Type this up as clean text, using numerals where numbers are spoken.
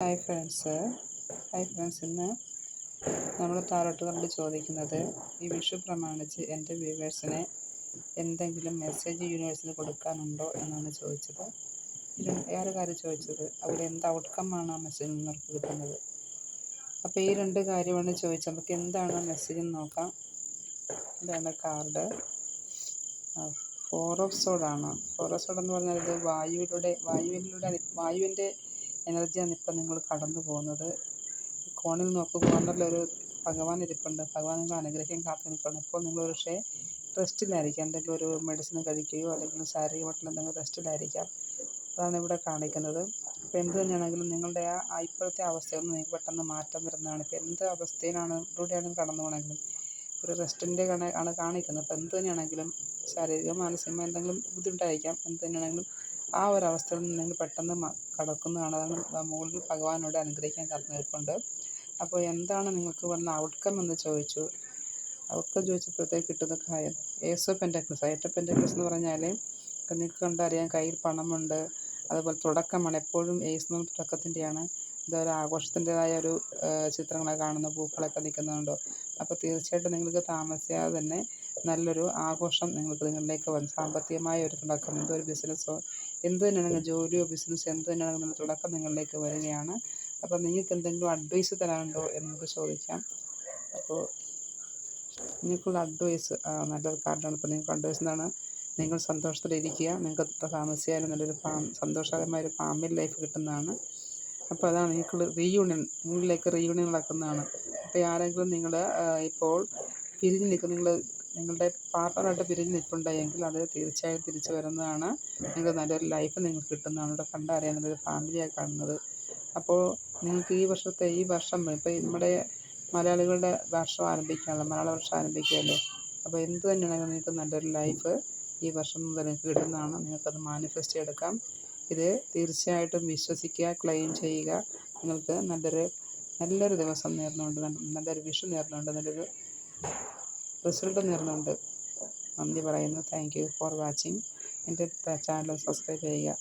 Hi friends ഇന്ന് നമ്മൾ താരോട്ട് കണ്ട് ചോദിക്കുന്നത് ഈ വിഷു പ്രമാണിച്ച് എൻ്റെ വ്യൂവേഴ്സിന് എന്തെങ്കിലും മെസ്സേജ് യൂണിവേഴ്സിന് കൊടുക്കാനുണ്ടോ എന്നാണ് ചോദിച്ചത്. വേറെ കാര്യം ചോദിച്ചത് അവിടെ എന്ത് ഔട്ട്കമ്മാണ് ആ മെസ്സേജിൽ നിന്നവർക്ക് കിട്ടുന്നത്. അപ്പോൾ ഈ രണ്ട് കാര്യമാണ് ചോദിച്ചത്. നമുക്ക് എന്താണ് മെസ്സേജ് എന്ന് നോക്കാം. ഇതാണ് കാർഡ്. ഫോർ ഓഫ് സോഡാണ്. ഫോർ ഓഫ് സോഡ് എന്ന് പറഞ്ഞാൽ ഇത് വായുവിൻ്റെ എനർജിയാണ് ഇപ്പം നിങ്ങൾ കടന്നു പോകുന്നത്. കോണിൽ കോർണറിലൊരു ഭഗവാൻ ഇരിപ്പുണ്ട്. ഭഗവാൻ നിങ്ങൾ അനുഗ്രഹിക്കാൻ കാത്തു നിൽക്കണം. ഇപ്പോൾ നിങ്ങൾ പക്ഷേ റെസ്റ്റിലായിരിക്കാം. എന്തെങ്കിലും ഒരു മെഡിസിൻ കഴിക്കുകയോ അല്ലെങ്കിൽ ശാരീരികമായിട്ടുള്ള എന്തെങ്കിലും റെസ്റ്റിലായിരിക്കാം. അതാണ് ഇവിടെ കാണിക്കുന്നത്. അപ്പോൾ എന്ത് തന്നെയാണെങ്കിലും നിങ്ങളുടെ ആ ഇപ്പോഴത്തെ അവസ്ഥയിൽ നിന്ന് നിങ്ങൾക്ക് പെട്ടെന്ന് മാറ്റം വരുന്നതാണ്. ഇപ്പോൾ എന്ത് അവസ്ഥയിലൂടെയാണ് കടന്നു പോകണമെങ്കിലും ഒരു റെസ്റ്റിൻ്റെ ആണ് കാണിക്കുന്നത്. അപ്പോൾ എന്ത് തന്നെയാണെങ്കിലും ശാരീരിക മാനസികമായ എന്തെങ്കിലും ബുദ്ധിമുട്ടായിരിക്കാം. എന്ത് തന്നെയാണെങ്കിലും ആ ഒരു അവസ്ഥയിൽ നിന്ന് നിങ്ങൾ പെട്ടെന്ന് കടക്കുന്നതാണ്. അതാണ് മുകളിൽ ഭഗവാനോട് അനുഗ്രഹിക്കാൻ കാത്തു നിൽപ്പുണ്ട്. അപ്പോൾ എന്താണ് നിങ്ങൾക്ക് വന്ന ഔട്ട്കം എന്ന് ചോദിച്ചു. ഔട്ട്കം ചോദിച്ചപ്പോഴത്തേക്ക് കിട്ടുന്ന കാര്യം ace of pentacles. Eight of pentacles എന്ന് പറഞ്ഞാൽ നിങ്ങൾക്ക് കണ്ടറിയാം, കയ്യിൽ പണമുണ്ട്. അതുപോലെ തുടക്കമാണ്. എപ്പോഴും ഏസ് എന്ന് പറഞ്ഞ തുടക്കത്തിൻ്റെയാണ്. ഇതൊരു ആഘോഷത്തിൻ്റെതായ ഒരു ചിത്രങ്ങളൊക്കെ കാണുന്ന പൂക്കളൊക്കെ നിൽക്കുന്നുണ്ടോ. അപ്പോൾ തീർച്ചയായിട്ടും നിങ്ങൾക്ക് താമസിയാതെ തന്നെ നല്ലൊരു ആഘോഷം നിങ്ങളിലേക്ക് വരും. സാമ്പത്തികമായ ഒരു തുടക്കം, എന്തൊരു ബിസിനസ്സോ എന്ത് തന്നെയാണെങ്കിൽ ജോലിയോ ബിസിനസ്സോ എന്ത് തന്നെയാണെങ്കിലും തുടക്കം നിങ്ങളിലേക്ക് വരികയാണ്. അപ്പോൾ നിങ്ങൾക്ക് എന്തെങ്കിലും അഡ്വൈസ് തരാനുണ്ടോ എന്ന് നമുക്ക് ചോദിക്കാം. അപ്പോൾ നിങ്ങൾക്കുള്ള അഡ്വൈസ് നല്ലൊരു കാർഡാണ്. ഇപ്പോൾ നിങ്ങൾക്ക് അഡ്വൈസ് എന്താണ്? നിങ്ങൾ സന്തോഷത്തിലിരിക്കുക. നിങ്ങൾക്ക് താമസിയാലും നല്ലൊരു സന്തോഷകരമായ ഒരു ഫാമിലി ലൈഫ് കിട്ടുന്നതാണ്. അപ്പോൾ അതാണ് നിങ്ങളിലേക്ക് റീയൂണിയൻ നടക്കുന്നതാണ്. അപ്പോൾ ആരെങ്കിലും നിങ്ങൾ ഇപ്പോൾ പിരിഞ്ഞ് നിൽക്കുന്ന നിങ്ങളുടെ പാർട്ട്ണറായിട്ട് പിരിഞ്ഞ് നിൽപ്പുണ്ടെങ്കിൽ അത് തീർച്ചയായും തിരിച്ചു വരുന്നതാണ്. നിങ്ങൾക്ക് നല്ലൊരു ലൈഫ് നിങ്ങൾക്ക് കിട്ടുന്നതാണ്. ഇവിടെ കണ്ടറിയാൻ നല്ലൊരു ഫാമിലിയാണ് കാണുന്നത്. അപ്പോൾ നിങ്ങൾക്ക് ഈ വർഷം ഇപ്പോൾ നമ്മുടെ മലയാളികളുടെ വർഷം ആരംഭിക്കുകയാണല്ലോ, മലയാള വർഷം ആരംഭിക്കുകയല്ലേ. അപ്പോൾ എന്ത് തന്നെയാണെങ്കിലും നിങ്ങൾക്ക് നല്ലൊരു ലൈഫ് ഈ വർഷം മുതൽ നിങ്ങൾക്ക് കിട്ടുന്നതാണ്. നിങ്ങൾക്കത് മാനിഫെസ്റ്റ് ചെയ്തെടുക്കാം. ഇത് തീർച്ചയായിട്ടും വിശ്വസിക്കുക, ക്ലെയിം ചെയ്യുക. നിങ്ങൾക്ക് നല്ലൊരു ദിവസം നേർന്നുകൊണ്ട്, നല്ലൊരു വിഷു നേർന്നുകൊണ്ട്, നല്ലൊരു റിസൾട്ട് നേർന്നുകൊണ്ട് നന്ദി പറയുന്നു. Thank you for watching. എൻ്റെ ചാനൽ സബ്സ്ക്രൈബ് ചെയ്യുക.